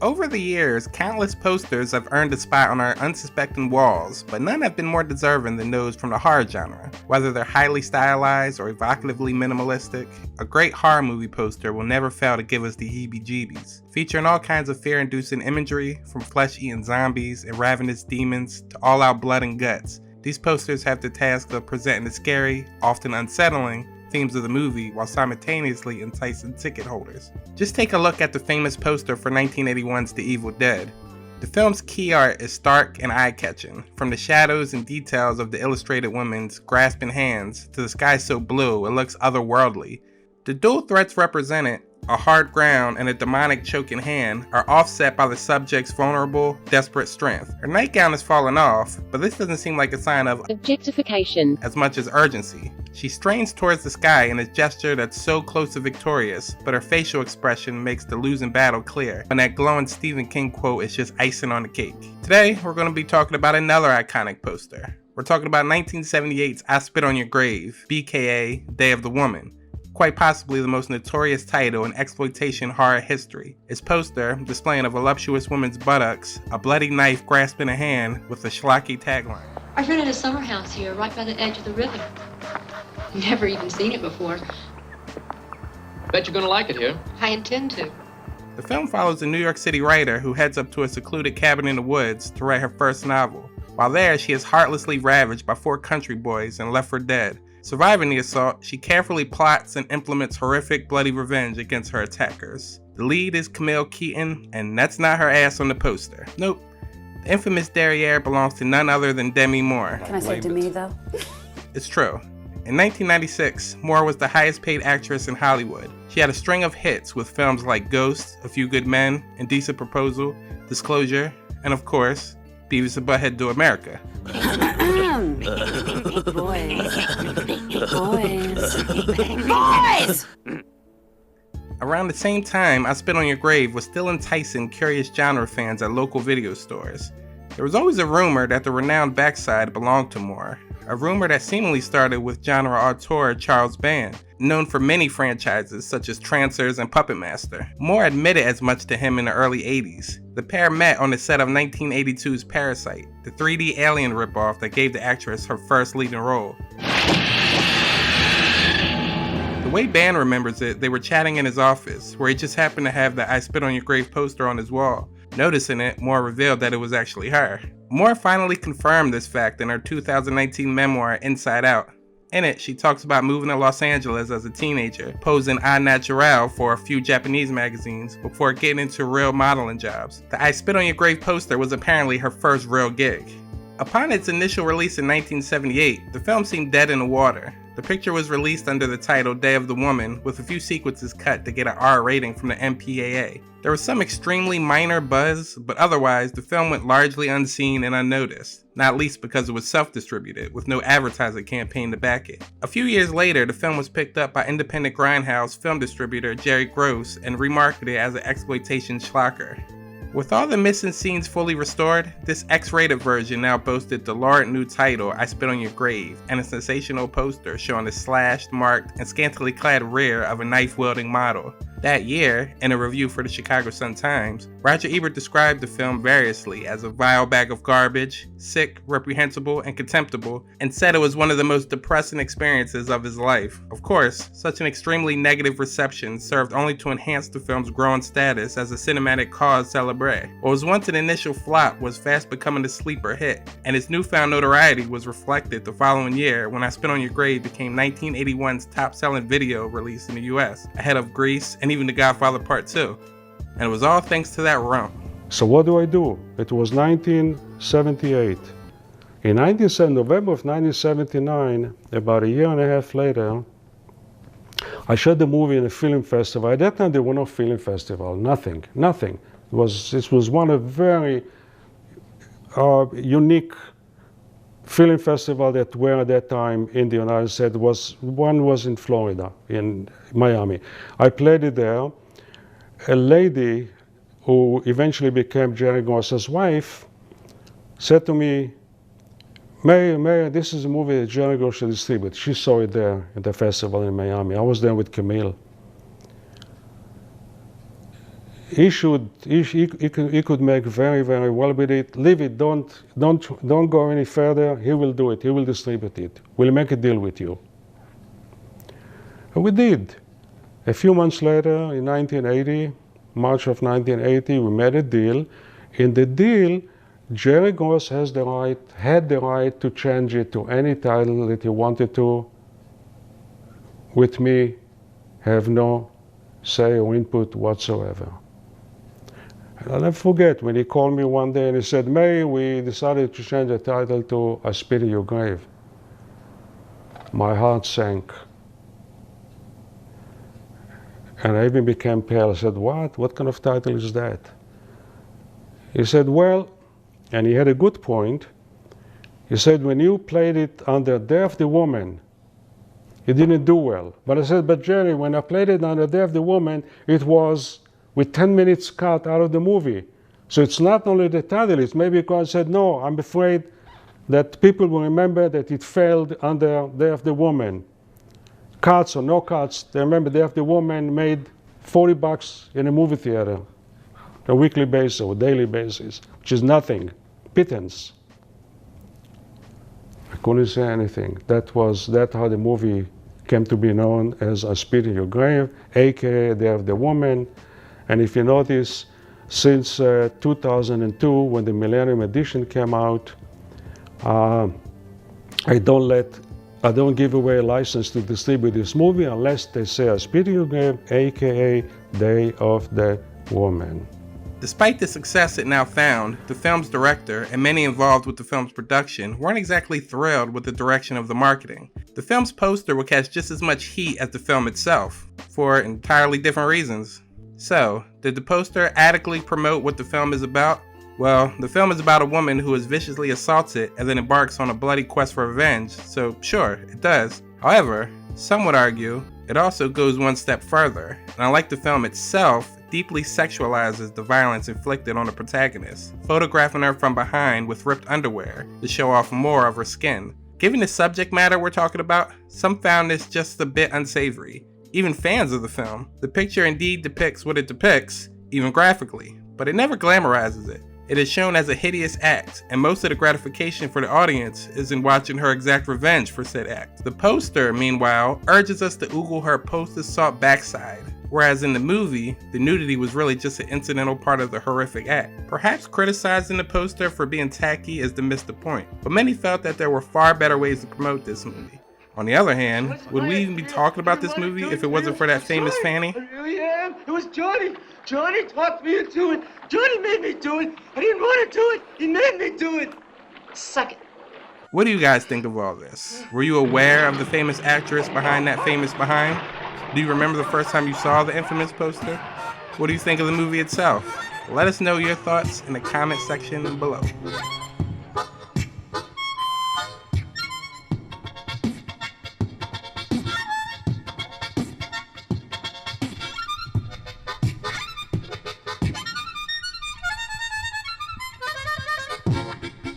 Over the years, countless posters have earned a spot on our unsuspecting walls, but none have been more deserving than those from the horror genre. Whether they're highly stylized or evocatively minimalistic, a great horror movie poster will never fail to give us the heebie-jeebies. Featuring all kinds of fear-inducing imagery, from flesh-eating zombies and ravenous demons to all-out blood and guts, these posters have the task of presenting the scary, often unsettling, themes of the movie while simultaneously enticing ticket holders. Just take a look at the famous poster for 1981's The Evil Dead. The film's key art is stark and eye-catching, from the shadows and details of the illustrated woman's grasping hands to the sky so blue it looks otherworldly. The dual threats represented, a hard ground and a demonic choking hand, are offset by the subject's vulnerable, desperate strength. Her nightgown is falling off, but this doesn't seem like a sign of objectification as much as urgency. She strains towards the sky in a gesture that's so close to victorious, but her facial expression makes the losing battle clear, and that glowing Stephen King quote is just icing on the cake. Today, we're going to be talking about another iconic poster. We're talking about 1978's I Spit on Your Grave, BKA Day of the Woman. Quite possibly the most notorious title in exploitation horror history. Its poster, displaying a voluptuous woman's buttocks, a bloody knife grasped in a hand with a schlocky tagline. I rented a summer house here, right by the edge of the river. Never even seen it before. Bet you're gonna like it here. I intend to. The film follows a New York City writer who heads up to a secluded cabin in the woods to write her first novel. While there, she is heartlessly ravaged by 4 country boys and left for dead. Surviving the assault, she carefully plots and implements horrific, bloody revenge against her attackers. The lead is Camille Keaton, and that's not her ass on the poster. Nope. The infamous derriere belongs to none other than Demi Moore. Can I say Demi, though? It's true. In 1996, Moore was the highest paid actress in Hollywood. She had a string of hits with films like Ghost, A Few Good Men, Indecent Proposal, Disclosure, and of course, Beavis and Butthead Do America. Boys! Around the same time, I Spit on Your Grave was still enticing curious genre fans at local video stores. There was always a rumor that the renowned backside belonged to Moore, a rumor that seemingly started with genre auteur Charles Band, known for many franchises such as Trancers and Puppet Master. Moore admitted as much to him in the early 80s. The pair met on the set of 1982's Parasite, the 3D alien ripoff that gave the actress her first leading role. The way Band remembers it, they were chatting in his office, where he just happened to have the I Spit on Your Grave poster on his wall. Noticing it, Moore revealed that it was actually her. Moore finally confirmed this fact in her 2019 memoir, Inside Out. In it, she talks about moving to Los Angeles as a teenager, posing au naturel for a few Japanese magazines before getting into real modeling jobs. The I Spit on Your Grave poster was apparently her first real gig. Upon its initial release in 1978, the film seemed dead in the water. The picture was released under the title Day of the Woman, with a few sequences cut to get an R rating from the MPAA. There was some extremely minor buzz, but otherwise the film went largely unseen and unnoticed, not least because it was self-distributed, with no advertising campaign to back it. A few years later, the film was picked up by independent grindhouse film distributor Jerry Gross and remarketed as an exploitation schlocker. With all the missing scenes fully restored, this X-rated version now boasted the lurid new title, I Spit on Your Grave, and a sensational poster showing the slashed, marked, and scantily clad rear of a knife-wielding model. That year, in a review for the Chicago Sun-Times, Roger Ebert described the film variously as a vile bag of garbage, sick, reprehensible, and contemptible, and said it was one of the most depressing experiences of his life. Of course, such an extremely negative reception served only to enhance the film's growing status as a cinematic cause célèbre. What was once an initial flop was fast becoming a sleeper hit, and its newfound notoriety was reflected the following year when I Spit on Your Grave became 1981's top-selling video release in the US, ahead of Grease and even The Godfather Part 2. And it was all thanks to that rum. So what do? It was 1978. In November of 1979, about a year and a half later, I shot the movie in a film festival. At that time, there were no film festival, nothing. This was one of very unique film festival that were at that time in the United States. One was in Florida, in Miami. I played it there. A lady who eventually became Jerry Gross's wife said to me, Mayor, this is a movie that Jerry Gross should distribute. She saw it there at the festival in Miami. I was there with Camille. he could make very, very well with it. Leave it, don't go any further. He will do it, he will distribute it. We'll make a deal with you. And we did. A few months later, in 1980, March of 1980, we made a deal. In the deal, Jerry Gross had the right to change it to any title that he wanted to. With me, have no say or input whatsoever. And I'll never forget when he called me one day and he said, "May, we decided to change the title to I Spit in Your Grave." My heart sank. And I even became pale. I said, "What? What kind of title is that?" He said, "Well," and he had a good point. He said, "When you played it under Day of the Woman, it didn't do well." But I said, "But Jerry, when I played it under Day of the Woman, it was with 10 minutes cut out of the movie. So it's not only the title, it's maybe because I said, no, I'm afraid that people will remember that it failed under Day of the Woman. Cuts or no cuts, they remember Day of the Woman made $40 in a movie theater, on a weekly basis or daily basis, which is nothing, pittance." I couldn't say anything. That's how the movie came to be known as I Spit in Your Grave, aka Day of the Woman. And if you notice, since 2002, when the Millennium Edition came out, I don't give away a license to distribute this movie unless they say I Spit in Your Grave, aka Day of the Woman. Despite the success it now found, the film's director and many involved with the film's production weren't exactly thrilled with the direction of the marketing. The film's poster would catch just as much heat as the film itself, for entirely different reasons. So, did the poster adequately promote what the film is about? Well, the film is about a woman who is viciously assaulted and then embarks on a bloody quest for revenge, so sure, it does. However, some would argue it also goes one step further, and unlike the film itself, deeply sexualizes the violence inflicted on the protagonist, photographing her from behind with ripped underwear to show off more of her skin. Given the subject matter we're talking about, some found this just a bit unsavory. Even fans of the film. The picture indeed depicts what it depicts, even graphically, but it never glamorizes it. It is shown as a hideous act, and most of the gratification for the audience is in watching her exact revenge for said act. The poster, meanwhile, urges us to oogle her post-assault backside, whereas in the movie, the nudity was really just an incidental part of the horrific act. Perhaps criticizing the poster for being tacky is to miss the point, but many felt that there were far better ways to promote this movie. On the other hand, would we even be talking about this movie if it wasn't for that famous Fanny? I really am. It was Johnny. Johnny talked me into it. Johnny made me do it. I didn't want to do it. He made me do it. Suck it. What do you guys think of all this? Were you aware of the famous actress behind that famous behind? Do you remember the first time you saw the infamous poster? What do you think of the movie itself? Let us know your thoughts in the comment section below.